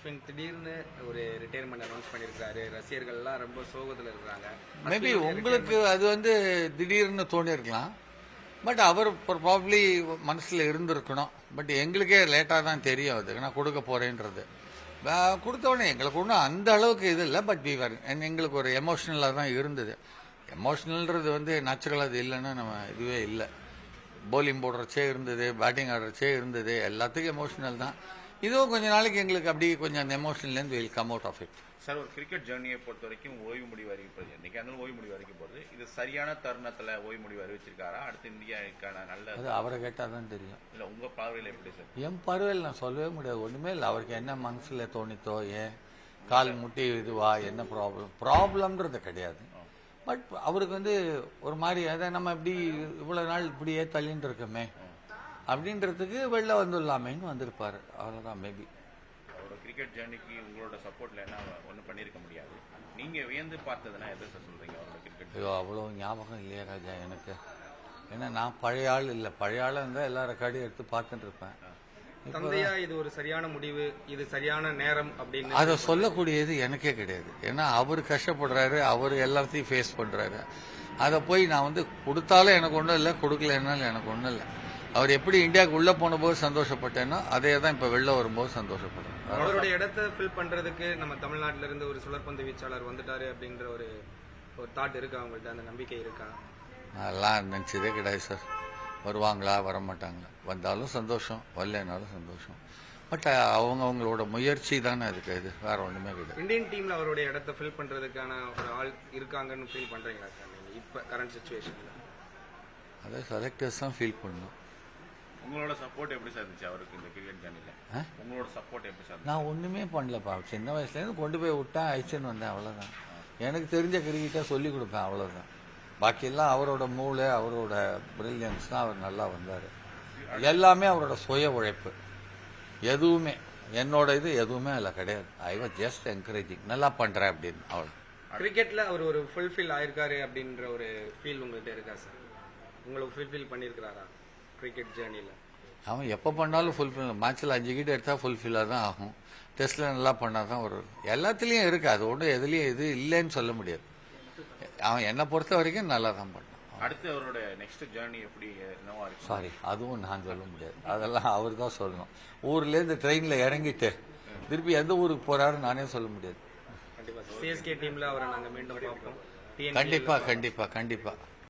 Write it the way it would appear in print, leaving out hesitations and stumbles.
அஸ்வின் திடீர்னு ஒரு retirement announce பண்ணியிருக்காரு. ரசிகர்கள்லாம் ரொம்ப சோகத்தில் இருக்கிறாங்க. மேபி உங்களுக்கு அது வந்து திடீர்னு தோணியிருக்கலாம். பட் அவர் ப்ராப்ளி மனசில் இருந்திருக்கணும். பட் எங்களுக்கே லேட்டாக தான் தெரியும் அது நான் கொடுக்க போகிறேன்றது. கொடுத்தோடனே எங்களுக்கு ஒன்றும் அந்த அளவுக்கு இது இல்லை. பட் எங்களுக்கு ஒரு எமோஷ்னலாக தான் இருந்தது. எமோஷ்னல்ன்றது வந்து நேச்சுரலாக அது இல்லைன்னா நம்ம இதுவே இல்லை. பவுலிங் போடுறச்சே இருந்தது, பேட்டிங் ஆடுறச்சே இருந்தது, எல்லாத்துக்கும் எமோஷனல் தான். இதுவும் கொஞ்ச நாளைக்கு எங்களுக்கு அப்படி கொஞ்சம் அந்த எமோஷனல்லேருந்து will come out of it. Sir, ஒரு கிரிக்கெட் ஜேர்னியை பொறுத்த வரைக்கும் ஓய்வு முடிவு அறிவிப்பது இன்னைக்கு அந்த ஓய்வு முடிவு அறிவிக்க போகுது. இது சரியான தருணத்தில் ஓய்வு முடிவு அறிவிச்சிருக்காரா? அடுத்து இந்தியாவுக்கான நல்ல அது அவரை கேட்டால் தான் தெரியும். இல்லை உங்கள் பார்வையில் எப்படி சார்? என் பார்வையில் நான் சொல்லவே முடியாது. ஒன்றுமே இல்லை. அவருக்கு என்ன மனசில் தோணித்தோ, ஏன் கால் முட்டி இதுவா, என்ன ப்ராப்ளம்ன்றது கிடையாது. பட் அவருக்கு வந்து ஒரு மாதிரி அதை நம்ம இப்படி இவ்வளோ நாள் இப்படியே தள்ளின்னு இருக்கோமே அப்படின்றதுக்கு வெளில வந்துடலாமேன்னு வந்திருப்பாரு. அவ்வளோதான். மேபி அவரோட கிரிக்கெட் ஜேர்னிக்கு உங்களோட சப்போர்ட்ல என்ன ஒன்றும் பண்ணியிருக்க முடியாது. நீங்கள் வியந்து பார்த்ததுன்னா எதை சார் சொல்கிறீங்க அவரோட கிரிக்கெட்? ஐயோ, அவ்வளோ ஞாபகம் இல்லையா ராஜா எனக்கு. ஏன்னா நான் பழைய ஆள் இல்லை. பழைய ஆளாக இருந்தால் எல்லா ரெக்கார்டையும் எடுத்து பார்த்துட்டு இருப்பேன். தந்தையா இது ஒரு சரியான முடிவு, இது சரியான நேரம் அப்படின்னு அதை சொல்லக்கூடியது எனக்கே கிடையாது. ஏன்னா அவர் கஷ்டப்படுறாரு, அவர் எல்லாத்தையும் ஃபேஸ் பண்றாரு. அதை போய் நான் வந்து கொடுத்தாலும் எனக்கு ஒன்றும் இல்லை, கொடுக்கலன்னாலும் எனக்கு ஒன்றும் இல்லை. அவர் எப்படி இந்தியாவுக்கு உள்ள போன போது சந்தோஷப்பட்டேனோ அதே தான் இப்ப வெளில வரும்போது சந்தோஷப்படுறேன். அவருடைய இடத்தை ஃபில் பண்றதுக்கு நம்ம தமிழ்நாட்டில இருந்து ஒரு சுழற்பந்து வீச்சாளர் வந்துட்டாரு அப்படின்ற ஒரு தாட் இருக்கா அவங்கள்ட்ட? அந்த நம்பிக்கை இருக்கா? அதெல்லாம் நினைச்சதே கிடையாது சார். வருவாங்களா வரமாட்டாங்களா, வந்தாலும் சந்தோஷம், வரலனாலும் சந்தோஷம். பட் அவங்களோட முயற்சி தானே அதுக்கு. இது வேற ஒண்ணுமே கிடையாது. இந்தியன் டீம்ல அவருடைய இடத்தை ஃபில் பண்றதுக்கான ஒரு ஆள் இருக்காங்கன்னு ஃபீல் பண்றீங்களா சார் நீங்க இப்ப கரண்ட் சிச்சுவேஷன்ல? அதை செலக்டர்ஸ் தான் ஃபீல் பண்ணணும். உங்களோட சப்போர்ட் எப்படி சார் இருந்துச்சு அவருக்கு இந்த கிரிக்கெட் ஜேர்னில? உங்களோட சப்போர்ட் எப்படி சார்? நான் ஒண்ணுமே பண்ணலப்பா. சின்ன வயசுலேருந்து கொண்டு போய் விட்டேன், அழிச்சுன்னு வந்தேன், அவ்வளோதான். எனக்கு தெரிஞ்ச கிரிக்கெட்டை சொல்லி கொடுப்பேன், அவ்வளோதான். பாக்கியெல்லாம் அவரோட மூளை, அவரோட பிரில்லியன்ஸ் தான் அவர் நல்லா வந்தார். எல்லாமே அவரோட சுய உழைப்பு. எதுவுமே என்னோட இது எதுவுமே அதில் கிடையாது. ஐ வாஸ் ஜஸ்ட் என்கரேஜிங், நல்லா பண்ணுறேன் அப்படின்னு. அவ்வளோ. கிரிக்கெட்டில் அவர் ஒரு ஃபுல்ஃபில் ஆயிருக்காரு அப்படின்ற ஒரு ஃபீல் உங்கள்கிட்ட இருக்கா சார்? உங்களுக்கு ஃபுல்ஃபில் பண்ணியிருக்கிறாரா கிரிக்கெட் ஜேர்னியில்? அவன் எப்போ பண்ணாலும் ஃபுல்ஃபில். மேட்ச்சில் 5 விக்கெட் எடுத்தால் ஃபுல்ஃபில்லாக தான் ஆகும். டெஸ்ட்டில் நல்லா பண்ணால் தான் ஒரு எல்லாத்துலேயும் இருக்குது. அது ஒன்றும் எதுலேயும் இது இல்லைன்னு சொல்ல முடியாது. அவன் என்னை பொறுத்த வரைக்கும் நல்லா தான் பண்ணான். அடுத்து அவரோட நெக்ஸ்ட் ஜேர்னி எப்படி என்னவா இருக்கு? சாரி, அதுவும் நான் சொல்ல முடியாது. அதெல்லாம் அவர் தான் சொல்லணும். ஊர்லேருந்து ட்ரெயினில் இறங்கிட்டு திருப்பி எந்த ஊருக்கு போறாரு நானே சொல்ல முடியாது. கண்டிப்பாக சிஎஸ்கே டீமில் அவரை நாங்கள் மீண்டும் பார்ப்போம். கண்டிப்பாக கண்டிப்பாக கண்டிப்பாக.